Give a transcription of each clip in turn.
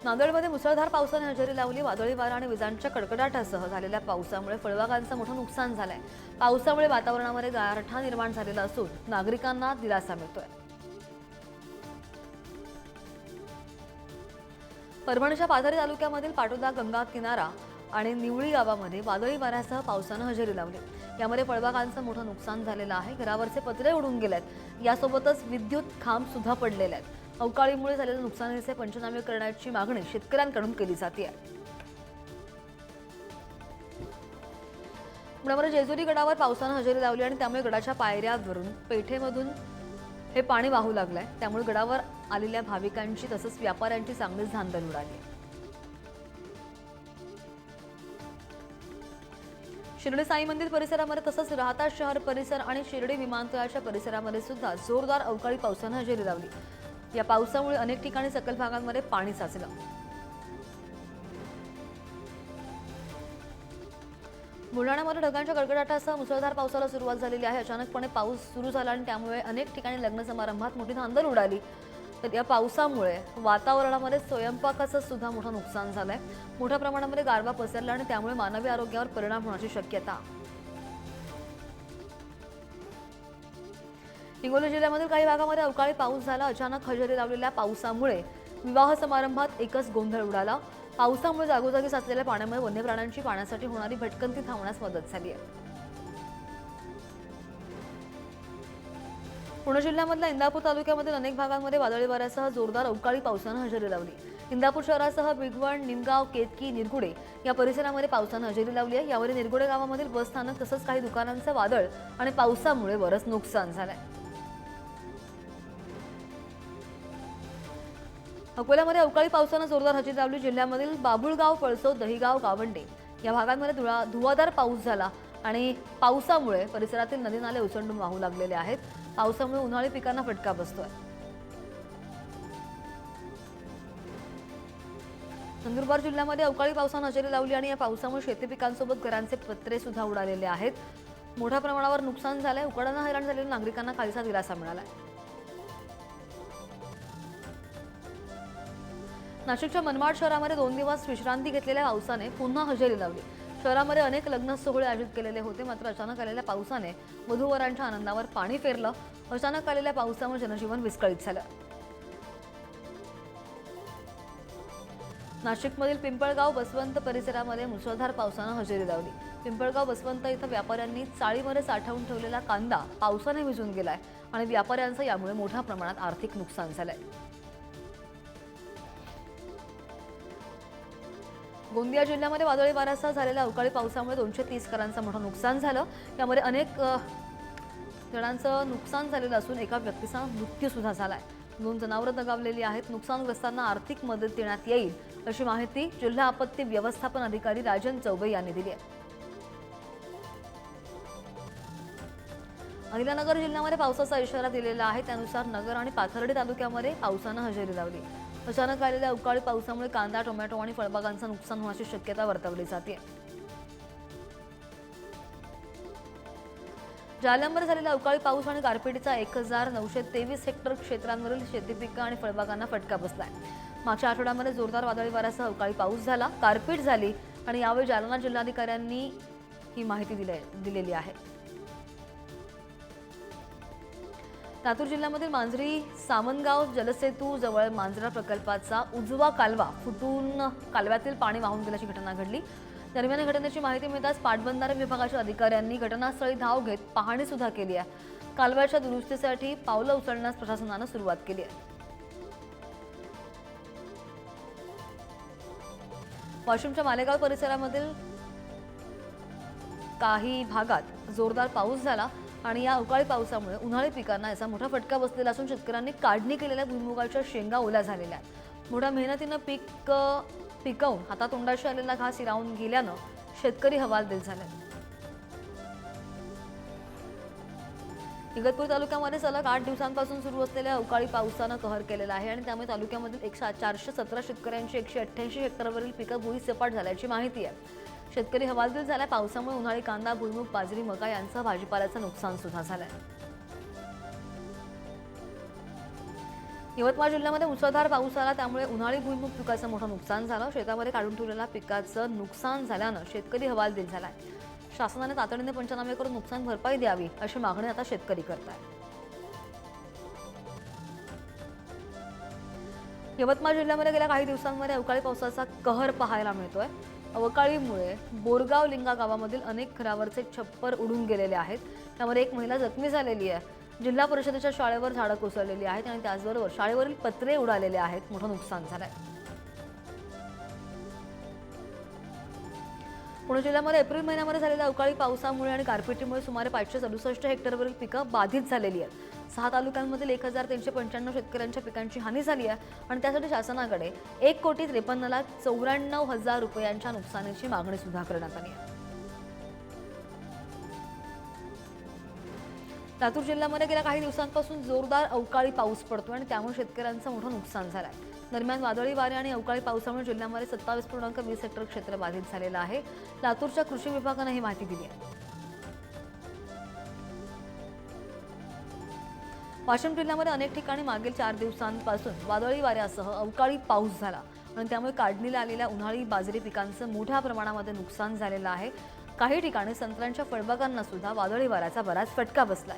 नांदेडमध्ये मुसळधार पावसाने हजेरी लावली। वादळी वारा आणि विजांच्या कडकडाटासह झालेल्या पावसामुळे फळबागांचं मोठं नुकसान झालंय। पावसामुळे वातावरणामध्ये गारठा निर्माण झालेला असून नागरिकांना दिलासा मिळतोय। परभणीच्या पाथरी तालुक्यामधील पाटोदा गंगा किनारा आणि निवळी गावामध्ये वादळी वाऱ्यासह पावसानं हजेरी लावली। यामध्ये फळबागांचं मोठं नुकसान झालेलं आहे। घरावरचे पत्रे उडून गेलेत। यासोबतच विद्युत खांब सुद्धा पडलेले आहेत। अवकाळीमुळे झालेल्या नुकसानीचे पंचनामे करण्याची मागणी शेतकऱ्यांकडून केली जाते। पुण्यामध्ये जेजुरी गडावर पावसानं हजेरी लावली आणि त्यामुळे गडाच्या पायऱ्यावरून पेठेमधून हे पाणी वाहू लागलंय। त्यामुळे गडावर आलेल्या भाविकांची तसंच व्यापाऱ्यांची चांगलीच धांदल उडाली। शिर्डी साई मंदिर परिसरामध्ये तसंच राहता शहर परिसर आणि शिर्डी विमानतळाच्या परिसरामध्ये सुद्धा जोरदार अवकाळी पावसानं हजेरी लावली। या पावसामुळे अनेक ठिकाणी सखल भागांमध्ये पाणी साचलं। बुलढाण्यामध्ये ढगांच्या गडगडाटासह मुसळधार पावसाला सुरुवात झालेली आहे। अचानकपणे पाऊस सुरू झाला आणि त्यामुळे अनेक ठिकाणी लग्न समारंभात मोठी धांदल उडाली। तर या पावसामुळे वातावरणामध्ये स्वयंपाकाचं सुद्धा मोठं नुकसान झालंय। मोठ्या प्रमाणामध्ये गारवा पसरला आणि त्यामुळे मानवी आरोग्यावर परिणाम होण्याची शक्यता। हिंगोली जिल्ह्यामधील काही भागामध्ये अवकाळी पाऊस झाला। अचानक हजेरी लावलेल्या पावसामुळे विवाह समारंभात एकच गोंधळ उडाला। पावसामुळे जागोजागी साचलेल्या पाण्यामुळे वन्य प्राण्यांची पाण्यासाठी होणारी भटकंती थांबण्यास मदत झाली आहे। पुणे जिल्ह्यामधल्या इंदापूर तालुक्यामधील अनेक भागांमध्ये वादळी वाऱ्यासह जोरदार अवकाळी पावसानं हजेरी लावली। इंदापूर शहरासह बिगवण, निमगाव, केतकी, निरगुडे या परिसरामध्ये पावसानं हजेरी लावली आहे। यावेळी निरगुडे गावामधील बस स्थानक तसंच काही दुकानांचं वादळ आणि पावसामुळे बरंच नुकसान झालंय। अकोल्यामध्ये अवकाळी पावसानं जोरदार हजेरी लावली। जिल्ह्यामधील बाबुळगाव, पळसो, दहिगाव, गावंडे या भागांमध्ये धुवाधार पाऊस झाला आणि पावसामुळे परिसरातील नदी नाले ओसंडून वाहू लागलेले आहेत। पावसामुळे उन्हाळी पिकांना फटका बसतोय। नंदुरबार जिल्ह्यामध्ये अवकाळी पावसानं हजेरी लावली आणि या पावसामुळे शेती पिकांसोबत घरांचे पत्रे सुद्धा उडालेले आहेत। मोठ्या प्रमाणावर नुकसान झालंय। उकाड्यानं हैराण झालेल्या नागरिकांना काहीसा दिलासा मिळालाय। नाशिकच्या मनमाड शहरामध्ये 2 दिवस विश्रांती घेतलेल्या पावसाने पुन्हा हजेरी लावली। शहरामध्ये अनेक लग्न सोहळे आयोजित केलेले होते, मात्र अचानक आलेल्या पावसाने वधूवरांच्या आनंदावर पाणी फेरलं। अचानक आलेल्या पावसामुळे जनजीवन विस्कळीत झालं। नाशिकमधील पिंपळगाव बसवंत परिसरामध्ये मुसळधार पावसानं हजेरी लावली। पिंपळगाव बसवंत इथं व्यापाऱ्यांनी चाळीमध्ये साठवून ठेवलेला कांदा पावसाने भिजून गेलाय आणि व्यापाऱ्यांचं यामुळे मोठ्या प्रमाणात आर्थिक नुकसान झालंय। गोंदिया जिल्ह्यामध्ये वादळी वाऱ्यासह झालेल्या अवकाळी पावसामुळे 230 घरांचं मोठं नुकसान झालं। यामध्ये अनेक जणांचं नुकसान झालेलं असून एका व्यक्तीचा मृत्यू सुद्धा झालाय। 2 जनावरं दगावलेली आहेत। नुकसानग्रस्तांना आर्थिक मदत देण्यात येईल अशी माहिती जिल्हा आपत्ती व्यवस्थापन अधिकारी राजन चौबे यांनी दिली आहे। अहिल्यानगर जिल्ह्यामध्ये पावसाचा इशारा दिलेला आहे। त्यानुसार नगर आणि पाथर्डी तालुक्यामध्ये पावसानं हजेरी लावली। अचानक आलेल्या अवकाळी पावसामुळे कांदा, टोमॅटो आणि फळबागांचं नुकसान होण्याची शक्यता वर्तवली जाते। जालन्यामध्ये झालेल्या अवकाळी पाऊस आणि गारपिटीचा 1923 हेक्टर क्षेत्रांवरील शेती पिकं आणि फळबागांना फटका बसलाय। मागच्या आठवड्यामध्ये जोरदार वादळी वाऱ्यासह अवकाळी पाऊस झाला, गारपीट झाली आणि यावेळी जालना जिल्हाधिकाऱ्यांनी ही माहिती दिलेली आहे। लातूर जिल्ह्यामधील मांजरी सामनगाव जलसेतू जवळ मांजरा प्रकल्पाचा उजवा कालवा फुटून कालव्यातील पाणी वाहून गेल्याची घटना घडली। दरम्यान या घटनेची माहिती मिळताच पाटबंधारे विभागाच्या अधिकाऱ्यांनी घटनास्थळी धाव घेत पाहणी सुद्धा केली आहे। कालव्याच्या दुरुस्तीसाठी पावलं उचलण्यास प्रशासनानं सुरुवात केली आहे। वाशिमच्या मालेगाव परिसरामधील काही भागात जोरदार पाऊस झाला आणि या अवकाळी पावसामुळे उन्हाळी पिकांना याचा मोठा फटका बसलेला असून शेतकऱ्यांनी काढणी केलेल्या भुईमुगाच्या शेंगा ओल्या झालेल्या आहेत। मोठ्या मेहनतीनं पीक पिकवून हातातोंडाशी आलेला घास हिरावून गेल्यानं शेतकरी हवालदिल झाले। इगतपुरी तालुक्यामध्ये सलग 8 दिवसांपासून सुरू असलेल्या अवकाळी पावसानं कहर केलेला आहे आणि त्यामुळे तालुक्यामधील 417 शेतकऱ्यांची 188 हेक्टरवरील पिकं भुईसपाट झाल्याची माहिती आहे। शेतकरी हवालदिल झाला। पावसामुळे उन्हाळी कांदा, भुईमूग, बाजरी, मका यांसह भाजीपाल्याचं नुकसान सुद्धा झालंय। यवतमाळ जिल्ह्यामध्ये मुसळधार पाऊस आला, त्यामुळे उन्हाळी भुईमूग पिकाचं मोठं नुकसान झालं. शेतामध्ये काढून ठेवलेल्या पिकाचं नुकसान झाल्यानं शेतकरी हवालदिल झालाय. शासनाने तातडीने पंचनामे करून नुकसान भरपाई द्यावी अशी मागणी आता शेतकरी करतायत. यवतमाळ जिल्ह्यामध्ये गेल्या काही दिवसांमध्ये अवकाळी पावसाचा कहर पाहायला मिळतोय. अवकाळीमुळे बोरगाव लिंगा गावामधील अनेक घरावरचे छप्पर उडून गेलेले आहेत. त्यामध्ये एक महिला जखमी झालेली आहे. जिल्हा परिषदेच्या शाळेवर झाडं कोसळलेली आहेत आणि त्याचबरोबर शाळेवरील पत्रे उडालेले आहेत. मोठं नुकसान झालंय. पुणे जिल्ह्यामध्ये एप्रिल महिन्यामध्ये झालेल्या अवकाळी पावसामुळे आणि गारपिटीमुळे सुमारे 567 हेक्टरवरील पिकं बाधित झालेली आहेत. 6 तालुक्यांमधील 1395 शेतकऱ्यांच्या पिकांची हानी झाली आहे आणि त्यासाठी शासनाकडे 1,53,94,000 रुपयांच्या नुकसानीची मागणी सुद्धा करण्यात आली आहे. लातूर जिल्ह्यामध्ये गेल्या काही दिवसांपासून जोरदार अवकाळी पाऊस पडतोय आणि त्यामुळे शेतकऱ्यांचं मोठं नुकसान झालंय. दरम्यान वादळी वारे आणि अवकाळी पावसामुळे जिल्ह्यामध्ये 27.20 हेक्टर क्षेत्र बाधित झालेलं आहे. लातूरच्या कृषी विभागानं ही माहिती दिली आहे. वाशिम जिल्ह्यामध्ये अनेक ठिकाणी मागील 4 दिवसांपासून वादळी वाऱ्यासह अवकाळी पाऊस झाला आणि त्यामुळे काढणीला आलेल्या उन्हाळी बाजरी पिकांचं मोठ्या प्रमाणामध्ये नुकसान झालेलं आहे. काही ठिकाणी संत्र्यांच्या फळबागांना सुद्धा वादळी वाऱ्याचा बराच फटका बसलाय.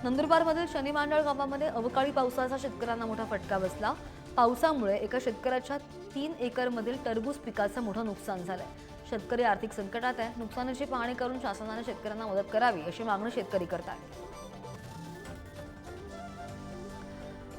नंदुरबारमधील शनिमांडळ गावामध्ये अवकाळी पावसाचा शेतकऱ्यांना मोठा फटका बसला. पावसामुळे एका शेतकऱ्याच्या 3 एकरमधील टरबूज पिकाचं मोठं नुकसान झालंय. शेतकरी आर्थिक संकटात आहे. नुकसानीची पाहणी करून शासनाने शेतकऱ्यांना मदत करावी अशी मागणी शेतकरी करतात.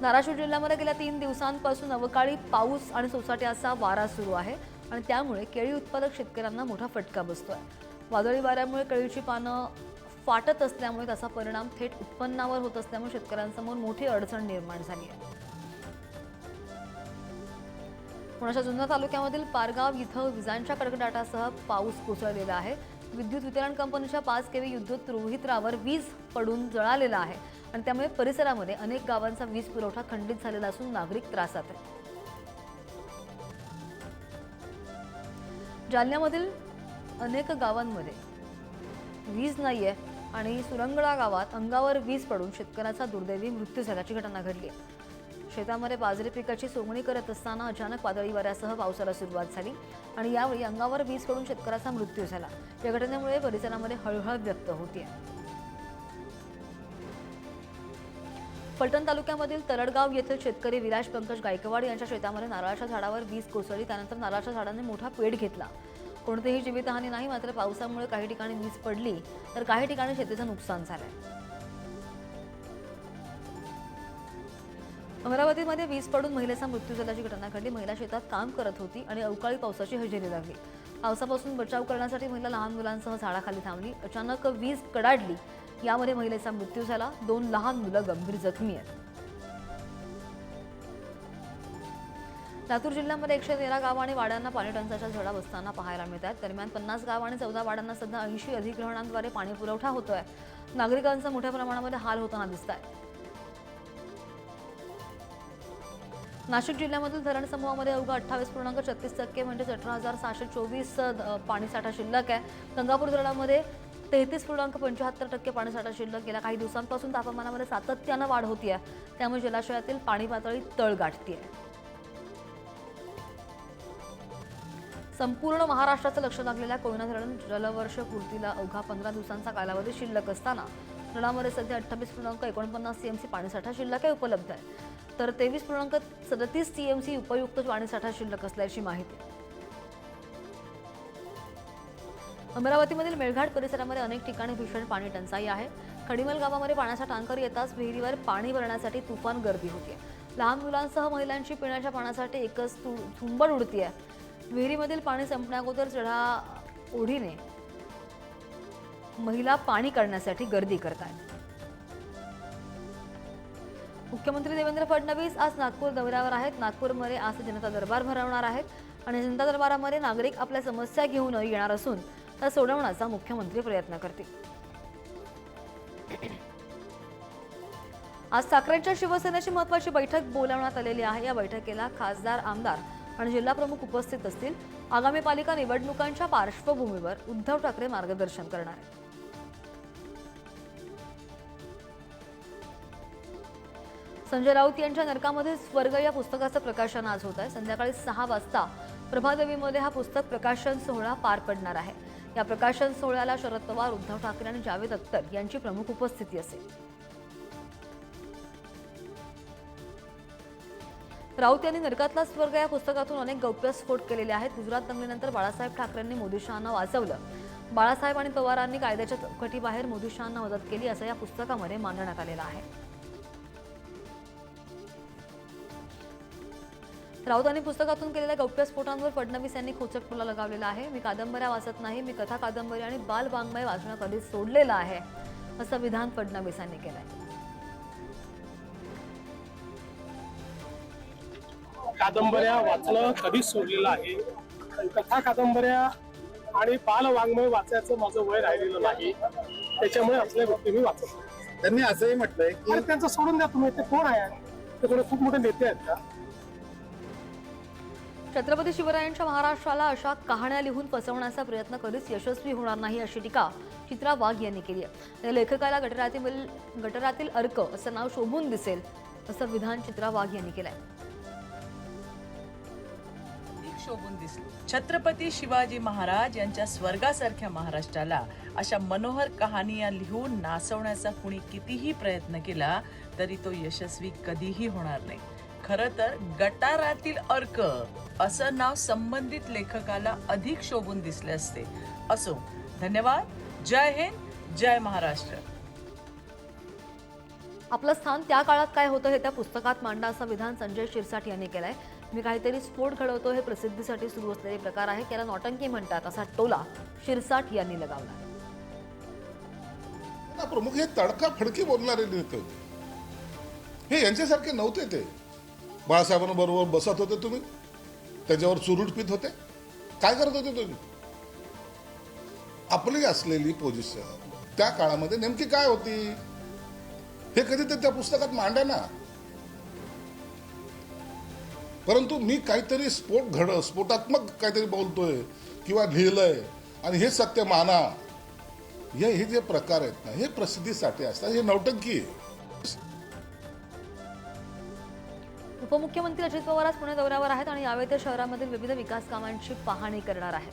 धाराशिव जिल्ह्यामध्ये गेल्या 3 दिवसांपासून अवकाळी पाऊस आणि सोसाट्याचा वारा सुरू आहे आणि त्यामुळे केळी उत्पादक शेतकऱ्यांना मोठा फटका बसतोय. वादळी वाऱ्यामुळे केळीची पानं फाटत असल्यामुळे त्याचा परिणाम थेट उत्पन्नावर होत असल्यामुळे शेतकऱ्यांसमोर मोठी अडचण निर्माण झाली आहे. पुण्याच्या जुन्नर तालुक्यामधील पारगाव इथं विजांच्या कडकडाटासह पाऊस कोसळलेला आहे. विद्युत वितरण कंपनीच्या 5 केव्ही विद्युत रोहित्रावर वीज पडून जळालेला आहे आणि त्यामुळे परिसरामध्ये अनेक गावांचा वीज पुरवठा खंडित झालेला असून नागरिक त्रासात आहेत. जालन्यामधील अनेक गावांमध्ये वीज नाहीये आणि सुरंगळा गावात अंगावर वीज पडून शेतकऱ्याचा दुर्दैवी मृत्यू झाल्याची घटना घडली आहे. शेतामध्ये बाजरी पिकाची सोंगणी करत असताना अचानक वादळी वाऱ्यासह पावसाला सुरुवात झाली आणि यावेळी अंगावर वीज पडून शेतकऱ्याचा मृत्यू झाला. या घटनेमुळे परिसरामध्ये हळहळ व्यक्त होते. फलटण तालुक्यामधील तरडगाव येथील शेतकरी विलास पंकज गायकवाड यांच्या शेतामध्ये नारळाच्या झाडावर वीज कोसळली. त्यानंतर नारळाच्या झाडाने मोठा पेट घेतला. कोणतीही जीवितहानी नाही, मात्र पावसामुळे काही ठिकाणी वीज पडली तर काही ठिकाणी शेतीचं नुकसान झालंय. अमरावतीमध्ये वीज पडून महिलेचा मृत्यू झाल्याची घटना घडली. महिला शेतात काम करत होती आणि अवकाळी पावसाची हजेरी लागली. पावसापासून बचाव करण्यासाठी महिला लहान मुलांसह झाडाखाली थांबली. अचानक वीज कडाडली. यामध्ये महिलेचा मृत्यू झाला. 2 लहान मुलं गंभीर जखमी आहेत. लातूर जिल्ह्यामध्ये 113 गाव आणि वाड्यांना पाणी टंचाईच्या झळा बसताना पाहायला मिळतात. दरम्यान 50 गाव आणि 14 वाड्यांना सध्या 80 अधिग्रहणांद्वारे पाणी पुरवठा होतोय. नागरिकांचा मोठ्या प्रमाणामध्ये हाल होताना दिसत आहे. नाशिक जिल्ह्यामधील धरण समूहामध्ये अवघा 28.36% म्हणजे 18,624 पाणीसाठा शिल्लक आहे. गंगापूर धरणामध्ये 33.75% पाणीसाठा शिल्लक. गेल्या काही दिवसांपासून तापमानामध्ये सातत्यानं वाढ होतीये, त्यामुळे जलाशयातील पाणी पातळी तळ गाठतीये. संपूर्ण महाराष्ट्राचं लक्ष लागलेल्या कोयना धरण जलवर्ष पूर्तीला अवघा 15 दिवसांचा कालावधी शिल्लक असताना धरणामध्ये सध्या 28.49 टीएमसी पाणीसाठा शिल्लक आहे उपलब्ध आहे, तर 23.37 टीएमसी उपयुक्त पाणीसाठा शिल्लक असल्याची माहिती. अमरावतीमधील मेळघाट परिसरामध्ये अनेक ठिकाणी भीषण पाणी टंचाई आहे. खडीमल गावामध्ये पाण्याचा टँकर येताच विहिरीवर पाणी भरण्यासाठी तुफान गर्दी होती. लहान मुलांसह महिलांची पिण्याच्या पाण्यासाठी एकच झुंबड उडतीये. विहिरीमधील पाणी संपण्याअगोदर चढा ओढीने महिला पाणी काढण्यासाठी गर्दी करतात. मुख्यमंत्री देवेंद्र फडणवीस आज नागपूर दौऱ्यावर आहेत. नागपूरमध्ये आज जनता दरबार भरवणार आहेत आणि जनता दरबारामध्ये नागरिक आपल्या समस्या घेऊन येणार असून त्या सोडवण्याचा मुख्यमंत्री प्रयत्न करतील. आज ठाकरेंच्या शिवसेनेची महत्त्वाची बैठक बोलावण्यात आलेली आहे. या बैठकीला खासदार, आमदार आणि जिल्हा प्रमुख उपस्थित असतील. आगामी पालिका निवडणुकांच्या पार्श्वभूमीवर उद्धव ठाकरे मार्गदर्शन करणार आहेत. संजय राऊत यांच्या नरकामध्ये स्वर्ग या पुस्तकाचं प्रकाशन आज होत आहे. संध्याकाळी 6 वाजता प्रभादेवीमध्ये हा पुस्तक प्रकाशन सोहळा पार पडणार आहे. या प्रकाशन सोहळ्याला शरद पवार, उद्धव ठाकरे आणि जावेद अख्तर यांची प्रमुख उपस्थिती असेल. राऊत यांनी नरकातला स्वर्ग या पुस्तकातून अनेक गौप्यस्फोट केलेले आहेत. गुजरात दंगलीनंतर बाळासाहेब ठाकरेंनी मोदी शहांना वाचवलं. बाळासाहेब आणि पवारांनी कायद्याच्या चौकटीबाहेर मोदी शहांना मदत केली असं या पुस्तकामध्ये मांडण्यात आलेलं आहे. राऊतांनी पुस्तकातून केलेल्या गौप्यस्फोटांवर फडणवीस यांनी खोचक टोला लगावलेला आहे. मी कादंबऱ्या वाचत नाही, मी कथा, कादंबरी आणि बालवाङ्मय वाचणं कधीच सोडलेलं आहे असं विधान फडणवीस यांनी केलंय. कादंबऱ्या वाचणं कधीच सोडलेलं आहे. कथा, कादंबऱ्या आणि बालवाङ्मय वाचायचं माझं वय राहिलेलं नाही. त्याच्यामुळे असल्या गोष्टी मी वाचत नाही. त्यांनी असंही म्हटलंय की त्यांचं सोडून द्या तुम्ही. ते कोण आहे? ते कोणी खूप मोठे नेते आहेत का? छत्रपती शिवरायांच्या महाराष्ट्राला अशा कहाण्या लिहून फसवण्याचा प्रयत्न कधीच यशस्वी होणार नाही अशी टीका चित्रा वाघ यांनी केली आहे. या लेखकाला गटारातील अर्क असं नाव शोभून दिसेल असं विधान चित्रा वाघ यांनी केलंय. शोभून दिसले. छत्रपती शिवाजी महाराज यांच्या स्वर्गासारख्या महाराष्ट्राला अशा मनोहर कहाण्या लिहून नाचवण्याचा कुणी कितीही प्रयत्न केला तरी तो यशस्वी कधीही होणार नाही. खरं तर गटारातील अर्क असं नाव संबंधित लेखकाला अधिक शोभून दिसले असते. असो, धन्यवाद. जय हिंद, जय महाराष्ट्र. आपलं स्थान त्या काळात काय होतं हे त्या पुस्तकात मांडा असं विधान संजय शिरसाट यांनी केलंय. मी काहीतरी स्फोट घडवतो हे प्रसिद्धीसाठी सुरू असलेले प्रकार आहे, त्याला नौटंकी म्हणतात असा टोला शिरसाट यांनी लगावला. प्रमुख हे तडका फडकी बोलणारे नेते होते. हे यांच्यासारखे नव्हते. ते बाळासाहेबांबरोबर बसत होते, तुम्ही त्याच्यावर चुरूट पित होते. काय करत होते तुम्ही? आपली असलेली पोझिशन त्या काळामध्ये नेमकी काय होती हे कधी ते त्या पुस्तकात मांडा ना. परंतु मी काहीतरी स्फोटात्मक काहीतरी बोलतोय किंवा लिहिलंय आणि हे सत्य माना, हे जे प्रकार आहेत ना, हे प्रसिद्धीसाठी असतात. हे नौटंकी आहे. उपमुख्यमंत्री अजित पवार आज पुणे दौऱ्यावर आहेत आणि यावेळी ते शहरामधील विविध विकास कामांची पाहणी करणार आहेत.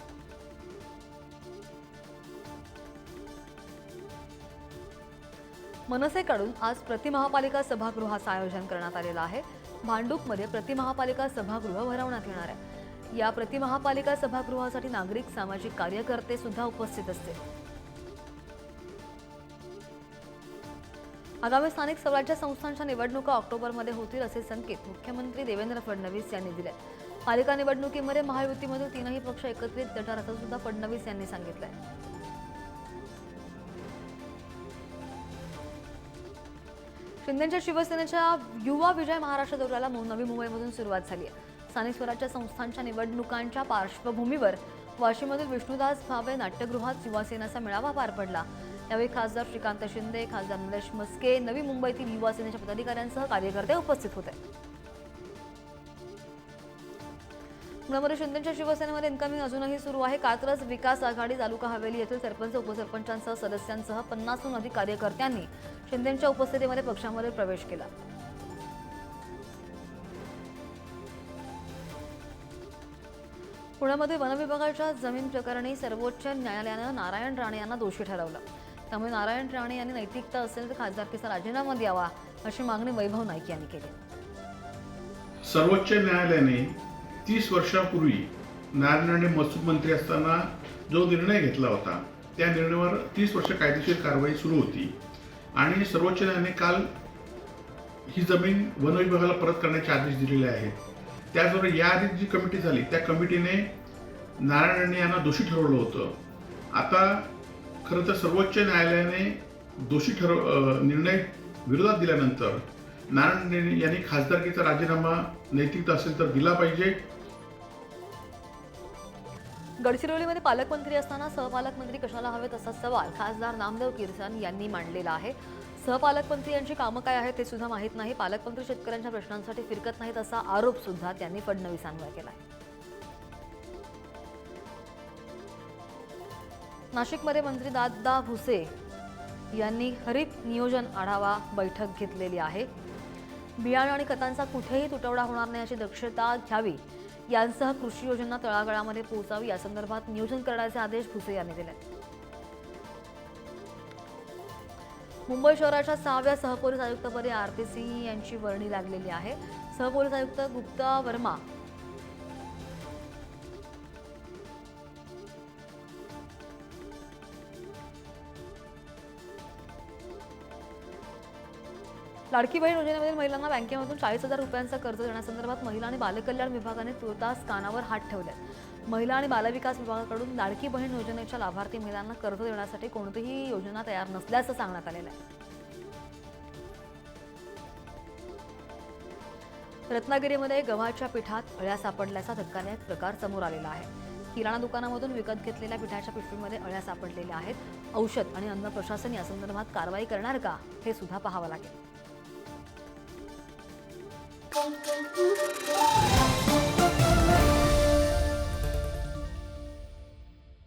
मनसेकडून आज प्रतिमहापालिका सभागृहाचं आयोजन करण्यात आलेलं आहे. भांडूपमध्ये प्रतिमहापालिका सभागृह भरवण्यात येणार आहे. या प्रतिमहापालिका सभागृहासाठी नागरिक, सामाजिक कार्यकर्ते सुद्धा उपस्थित असतील. आगामी स्थानिक स्वराज्य संस्थांच्या निवडणुका ऑक्टोबरमध्ये होतील असे संकेत मुख्यमंत्री देवेंद्र फडणवीस यांनी दिले. पालिका निवडणुकीमध्ये महायुतीमधील तीनही पक्ष एकत्रित लढणार असं सुद्धा फडणवीस यांनी सांगितलंय. शिंदेच्या शिवसेनेच्या युवा विजय महाराष्ट्र दौऱ्याला नवी मुंबईमधून सुरुवात झाली आहे. स्थानिक स्वराज्य संस्थांच्या निवडणुकांच्या पार्श्वभूमीवर वाशीमधील विष्णुदास भावे नाट्यगृहात युवासेनेचा मेळावा पार पडला. यावेळी खासदार श्रीकांत शिंदे, खासदार निलेश मस्के, नवी मुंबईतील युवा सेनेच्या पदाधिकाऱ्यांसह कार्यकर्ते उपस्थित होते. पुण्यामध्ये शिंदेच्या शिवसेनेमध्ये इन्कमिंग अजूनही सुरू आहे. कात्रज विकास आघाडी तालुका हवेली येथील सरपंच, उपसरपंचांसह सदस्यांसह 50हून अधिक कार्यकर्त्यांनी शिंदेच्या उपस्थितीमध्ये पक्षामध्ये प्रवेश केला. पुण्यामध्ये वनविभागाच्या जमीन प्रकरणी सर्वोच्च न्यायालयानं नारायण राणे यांना दोषी ठरवलं. त्यामुळे नारायण राणे यांनी नैतिकता असेल तर खासदारकीचा राजीनामा द्यावा अशी मागणी वैभव नाईक यांनी केली. सर्वोच्च न्यायालयाने 30 वर्षापूर्वी नारायण राणे महसूल मंत्री असताना जो निर्णय घेतला होता त्या निर्णयावर 30 वर्ष कायदेशीर कारवाई सुरू होती आणि सर्वोच्च न्यायालयाने काल ही जमीन वन विभागाला परत करण्याचे आदेश दिलेले आहेत. त्याचबरोबर याआधी जी कमिटी झाली त्या कमिटीने नारायण राणे यांना दोषी ठरवलं होतं. आता खरं तर सर्वोच्च न्यायालयाने दोषी निर्णय विरोधात दिल्यानंतर नारायण राणे यांनी खासदारकीचा राजीनामा नैतिकता असेल तर दिला पाहिजे. गडचिरोलीमध्ये पालकमंत्री असताना सहपालकमंत्री कशाला हवेत असा सवाल खासदार नामदेव किर्सन यांनी मांडलेला आहे. सहपालकमंत्री यांची कामं काय आहेत ते सुद्धा माहीत नाही. पालकमंत्री शेतकऱ्यांच्या प्रश्नांसाठी फिरकत नाहीत असा आरोप सुद्धा त्यांनी फडणवीसांवर केला. नाशिकमध्ये मंत्री दादा भुसे यांनी हरित नियोजन आढावा बैठक घेतलेली आहे. बियाणे आणि खतांचा कुठेही तुटवडा होणार नाही याची दक्षता घ्यावी यांसह कृषी योजना तळागाळामध्ये पोहोचावी यासंदर्भात नियोजन करण्याचे आदेश भुसे यांनी दिले. मुंबई शहराच्या 6व्या सहपोलीस आयुक्तपदी आरती सिंह यांची वर्णी लागलेली आहे. सहपोलीस आयुक्त गुप्ता वर्मा लाडकी बहीण योजनेमधील महिलांना बँकेमधून 40,000 रुपयांचा कर्ज देण्यासंदर्भात महिला आणि बालकल्याण विभागाने तुर्तास कानावर हात ठेवले. महिला आणि बालविकास विभागाकडून लाडकी बहीण योजनेच्या लाभार्थी महिलांना कर्ज देण्यासाठी कोणतीही योजना तयार नसल्याचं सांगण्यात आलेलं आहे. रत्नागिरीमध्ये गव्हाच्या पिठात अळ्या सापडल्याचा धक्कादायक प्रकार समोर आलेला आहे. किराणा दुकानामधून विकत घेतलेल्या पिठाच्या पिशवीमध्ये अळ्या सापडलेल्या आहेत. औषध आणि अन्न प्रशासन यासंदर्भात कारवाई करणार का हे सुद्धा पाहावं लागेल.